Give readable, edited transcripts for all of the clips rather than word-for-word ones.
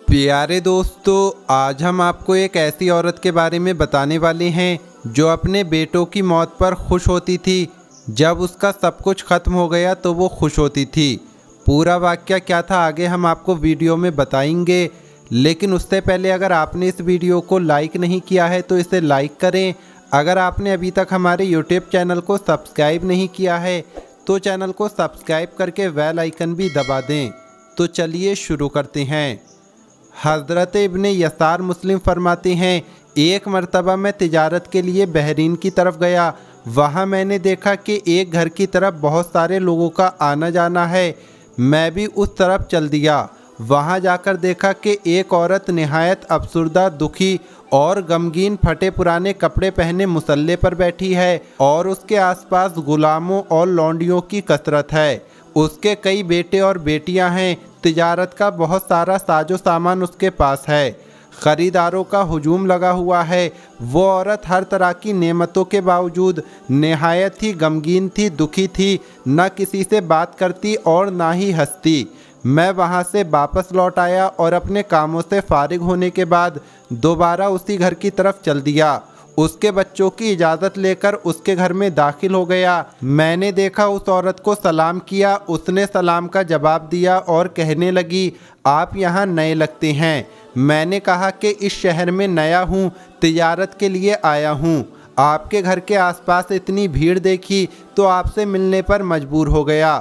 प्यारे दोस्तों, आज हम आपको एक ऐसी औरत के बारे में बताने वाले हैं जो अपने बेटों की मौत पर खुश होती थी। जब उसका सब कुछ ख़त्म हो गया तो वो खुश होती थी। पूरा वाक़या क्या था आगे हम आपको वीडियो में बताएंगे, लेकिन उससे पहले अगर आपने इस वीडियो को लाइक नहीं किया है तो इसे लाइक करें। अगर आपने अभी तक हमारे यूट्यूब चैनल को सब्सक्राइब नहीं किया है तो चैनल को सब्सक्राइब करके बेल आइकन भी दबा दें। तो चलिए शुरू करते हैं। हज़रत इब्ने यसार मुस्लिम फरमाते हैं, एक मर्तबा मैं तिजारत के लिए बहरीन की तरफ गया। वहाँ मैंने देखा कि एक घर की तरफ बहुत सारे लोगों का आना जाना है। मैं भी उस तरफ चल दिया। वहाँ जाकर देखा कि एक औरत निहायत अफसुर्दा, दुखी और गमगीन फटे पुराने कपड़े पहने मुसल्ले पर बैठी है और उसके आसपास गुलामों और लौंडियों की कसरत है। उसके कई बेटे और बेटियां हैं। तिजारत का बहुत सारा साजो सामान उसके पास है। ख़रीदारों का हुजूम लगा हुआ है। वो औरत हर तरह की नेमतों के बावजूद निहायत ही गमगीन थी, दुखी थी। न किसी से बात करती और ना ही हंसती। मैं वहाँ से वापस लौट आया और अपने कामों से फारिग होने के बाद दोबारा उसी घर की तरफ चल दिया। उसके बच्चों की इजाज़त लेकर उसके घर में दाखिल हो गया। मैंने देखा उस औरत को सलाम किया। उसने सलाम का जवाब दिया और कहने लगी, आप यहाँ नए लगते हैं। मैंने कहा कि इस शहर में नया हूँ, तिजारत के लिए आया हूँ। आपके घर के आसपास इतनी भीड़ देखी तो आपसे मिलने पर मजबूर हो गया।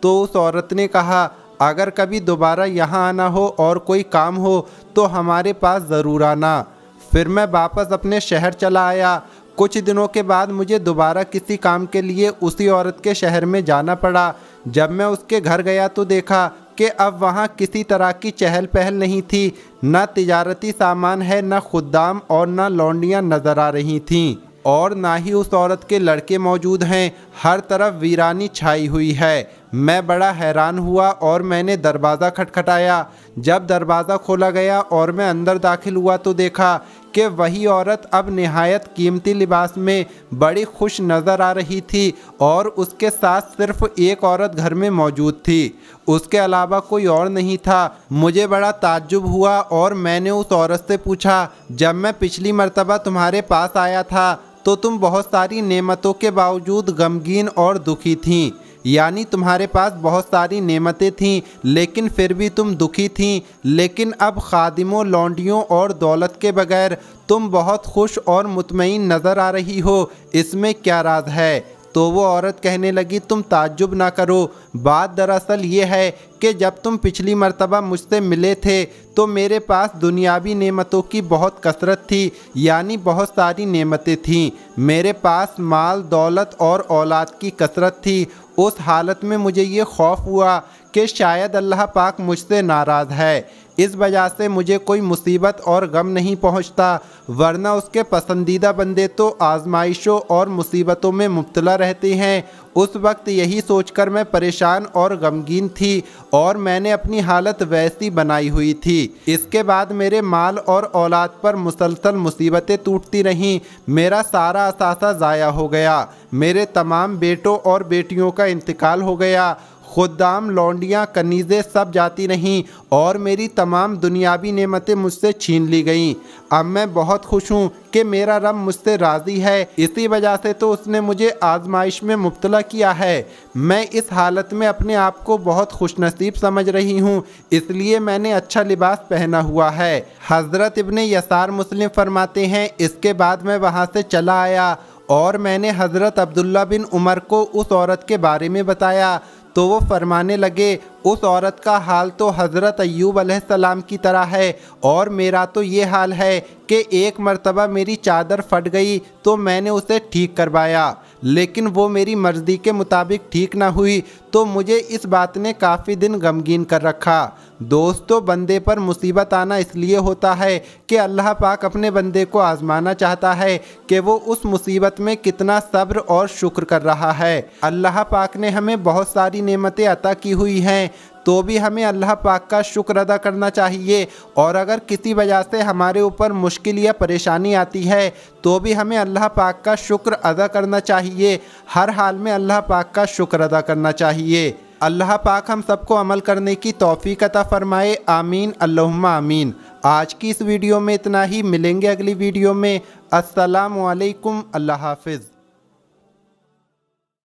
तो उस औरत ने कहा, अगर कभी दोबारा यहाँ आना हो और कोई काम हो तो हमारे पास ज़रूर आना। फिर मैं वापस अपने शहर चला आया। कुछ दिनों के बाद मुझे दोबारा किसी काम के लिए उसी औरत के शहर में जाना पड़ा। जब मैं उसके घर गया तो देखा कि अब वहाँ किसी तरह की चहल पहल नहीं थी। न तिजारती सामान है, न खुद्दाम और न लौंडियाँ नज़र आ रही थीं, और ना ही उस औरत के लड़के मौजूद हैं। हर तरफ वीरानी छाई हुई है। मैं बड़ा हैरान हुआ और मैंने दरवाज़ा खटखटाया। जब दरवाज़ा खोला गया और मैं अंदर दाखिल हुआ तो देखा कि वही औरत अब निहायत कीमती लिबास में बड़ी खुश नज़र आ रही थी और उसके साथ सिर्फ एक औरत घर में मौजूद थी। उसके अलावा कोई और नहीं था। मुझे बड़ा ताज्जुब हुआ और मैंने उस औरत से पूछा, जब मैं पिछली मर्तबा तुम्हारे पास आया था तो तुम बहुत सारी नेमतों के बावजूद गमगीन और दुखी थीं, यानी तुम्हारे पास बहुत सारी नेमतें थीं लेकिन फिर भी तुम दुखी थीं। लेकिन अब खादिमों, लौंडियों और दौलत के बगैर तुम बहुत खुश और मुतमईन नज़र आ रही हो। इसमें क्या राज है? तो वो औरत कहने लगी, तुम ताज्जुब ना करो। बात दरअसल ये है कि जब तुम पिछली मर्तबा मुझसे मिले थे तो मेरे पास दुनियावी नेमतों की बहुत कसरत थी, यानी बहुत सारी नेमतें थीं। मेरे पास माल, दौलत और औलाद की कसरत थी। उस हालत में मुझे ये खौफ हुआ कि शायद अल्लाह पाक मुझसे नाराज़ है। इस वजह से मुझे कोई मुसीबत और गम नहीं पहुंचता, वरना उसके पसंदीदा बंदे तो आजमाइशों और मुसीबतों में मुब्तला रहते हैं। उस वक्त यही सोचकर मैं परेशान और गमगीन थी और मैंने अपनी हालत वैसी बनाई हुई थी। इसके बाद मेरे माल और औलाद पर मुसलसल मुसीबतें टूटती रहीं। मेरा सारा असासा ज़ाया हो गया। मेरे तमाम बेटों और बेटियों का इंतकाल हो गया। खुद्दाम, लौंडियाँ, कनीज़ें सब जाती रहीं और मेरी तमाम दुनियावी नेमतें मुझसे छीन ली गईं। अब मैं बहुत खुश हूँ कि मेरा रब मुझसे राज़ी है। इसी वजह से तो उसने मुझे आजमाइश में मुब्तला किया है। मैं इस हालत में अपने आप को बहुत खुशनसीब समझ रही हूँ, इसलिए मैंने अच्छा लिबास पहना हुआ है। हज़रत इब्ने यसार मुस्लिम फरमाते हैं, इसके बाद मैं वहाँ से चला आया और मैंने हज़रत अब्दुल्ला बिन उमर को उस औरत के बारे में बताया तो वो फरमाने लगे, उस औरत का हाल तो हज़रत अय्यूब अलैहिस्सलाम की तरह है और मेरा तो ये हाल है कि एक मर्तबा मेरी चादर फट गई तो मैंने उसे ठीक करवाया, लेकिन वो मेरी मर्ज़ी के मुताबिक ठीक ना हुई तो मुझे इस बात ने काफ़ी दिन गमगीन कर रखा। दोस्तों, बंदे पर मुसीबत आना इसलिए होता है कि अल्लाह पाक अपने बंदे को आजमाना चाहता है कि वो उस मुसीबत में कितना सब्र और शुक्र कर रहा है। अल्लाह पाक ने हमें बहुत सारी नेमतें अता की हुई हैं तो भी हमें अल्लाह पाक का शुक्र अदा करना चाहिए, और अगर किसी वजह से हमारे ऊपर मुश्किल या परेशानी आती है तो भी हमें अल्लाह पाक का शुक्र अदा करना चाहिए। हर हाल में अल्लाह पाक का शुक्र अदा करना चाहिए। अल्लाह पाक हम सबको अमल करने की तौफीक अता फरमाए। आमीन अल्लाहुम्मा आमीन। आज की इस वीडियो में इतना ही। मिलेंगे अगली वीडियो में। अस्सलामु अलैकुम। अल्लाह हाफिज़।